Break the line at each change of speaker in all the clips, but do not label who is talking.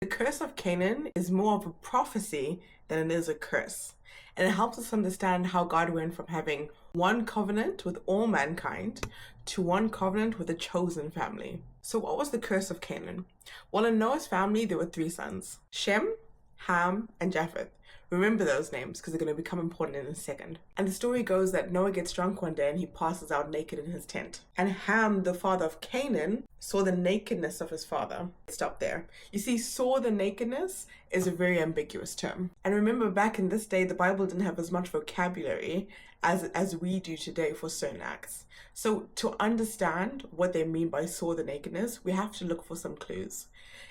The curse of Canaan is more of a prophecy than it is a curse. And it helps us understand how God went from having one covenant with all mankind to one covenant with a chosen family. So what was the curse of Canaan? Well, in Noah's family, there were three sons: Shem, Ham, and Japheth. Remember those names because they're going to become important in a second. And the story goes that Noah gets drunk one day and he passes out naked in his tent. And Ham, the father of Canaan, saw the nakedness of his father. Stop there. You see, saw the nakedness is a very ambiguous term. And remember, back in this day, the Bible didn't have as much vocabulary as we do today for certain acts. So to understand what they mean by saw the nakedness, we have to look for some clues.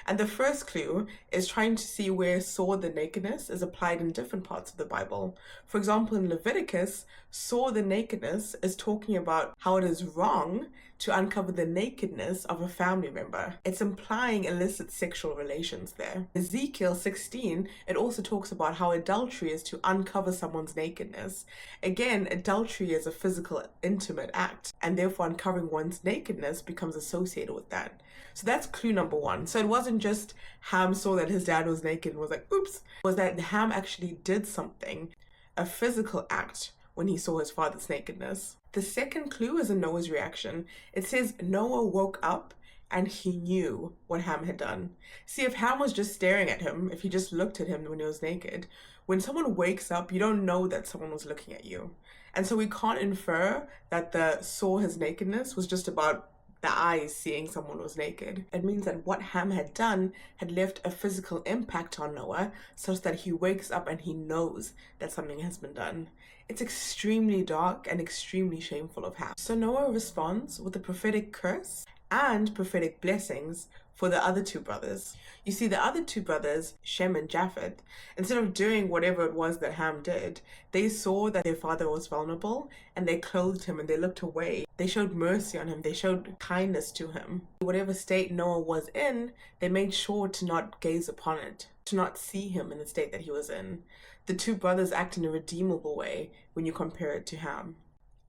And the first clue is trying to see where saw the nakedness is applied in different parts of the Bible. For example, in Leviticus, saw the nakedness is talking about how it is wrong to uncover the nakedness of a family member. It's implying illicit sexual relations there. Ezekiel 16, it also talks about how adultery is to uncover someone's nakedness. Again, adultery is a physical, intimate act, and therefore uncovering one's nakedness becomes associated with that. So that's clue number one. So it wasn't just Ham saw that his dad was naked and was like, oops. It was that Ham actually did something, a physical act, when he saw his father's nakedness. The second clue is in Noah's reaction. It says Noah woke up and he knew what Ham had done. See, if Ham was just staring at him, if he just looked at him when he was naked, when someone wakes up, you don't know that someone was looking at you. And so we can't infer that the saw his nakedness was just about the eyes seeing someone was naked. It means that what Ham had done had left a physical impact on Noah such that he wakes up and he knows that something has been done. It's extremely dark and extremely shameful of Ham. So Noah responds with a prophetic curse and prophetic blessings for the other two brothers. You see, the other two brothers, Shem and Japheth, instead of doing whatever it was that Ham did, they saw that their father was vulnerable and they clothed him and they looked away. They showed mercy on him. They showed kindness to him. Whatever state Noah was in, they made sure to not gaze upon it, to not see him in the state that he was in. The two brothers act in a redeemable way when you compare it to Ham.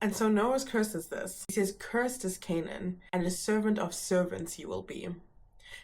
And so Noah's curse is this. He says, "Cursed is Canaan, and a servant of servants you will be."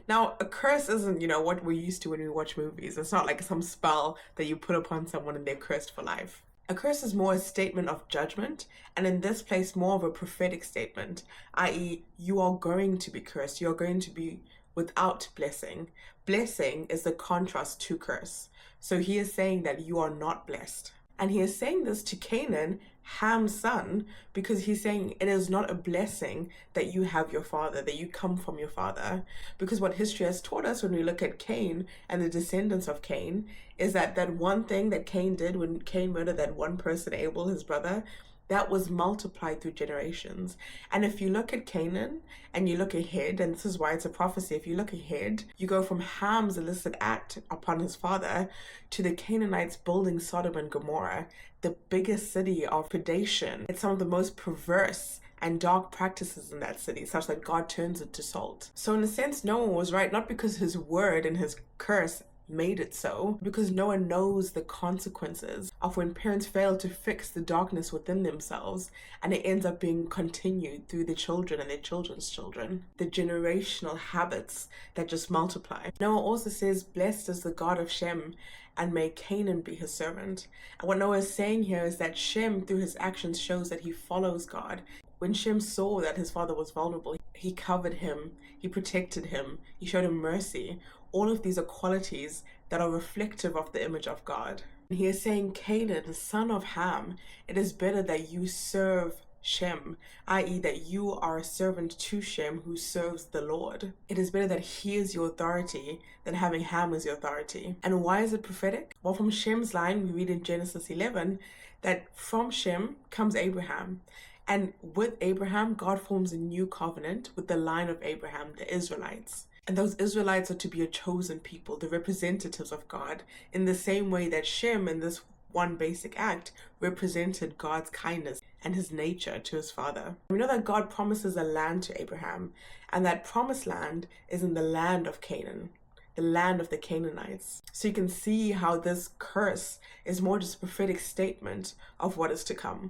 Now, a curse isn't, what we're used to when we watch movies. It's not like some spell that you put upon someone and they're cursed for life. A curse is more a statement of judgment, and in this place, more of a prophetic statement, i.e., you are going to be cursed. You are going to be without blessing. Blessing is the contrast to curse. So he is saying that you are not blessed. And he is saying this to Canaan, Ham's son, because he's saying it is not a blessing that you have your father, that you come from your father. Because what history has taught us when we look at Cain and the descendants of Cain is that one thing that Cain did when Cain murdered that one person, Abel, his brother, that was multiplied through generations. And if you look at Canaan and you look ahead, and this is why it's a prophecy, if you look ahead, you go from Ham's illicit act upon his father to the Canaanites building Sodom and Gomorrah, the biggest city of predation. It's some of the most perverse and dark practices in that city, such that God turns it to salt. So in a sense, Noah was right, not because his word and his curse made it so, because Noah knows the consequences of when parents fail to fix the darkness within themselves, and it ends up being continued through the children and their children's children, the generational habits that just multiply. Noah also says, "Blessed is the God of Shem, and may Canaan be his servant." And what Noah is saying here is that Shem, through his actions, shows that he follows God. When Shem saw that his father was vulnerable, he covered him, he protected him, he showed him mercy. All of these are qualities that are reflective of the image of God. And he is saying, Canaan, the son of Ham, it is better that you serve Shem, i.e. that you are a servant to Shem who serves the Lord. It is better that he is your authority than having Ham as your authority. And why is it prophetic? Well, from Shem's line, we read in Genesis 11 that from Shem comes Abraham. And with Abraham, God forms a new covenant with the line of Abraham, the Israelites. And those Israelites are to be a chosen people, the representatives of God, in the same way that Shem, in this one basic act, represented God's kindness and his nature to his father. We know that God promises a land to Abraham, and that promised land is in the land of Canaan, the land of the Canaanites. So you can see how this curse is more just a prophetic statement of what is to come.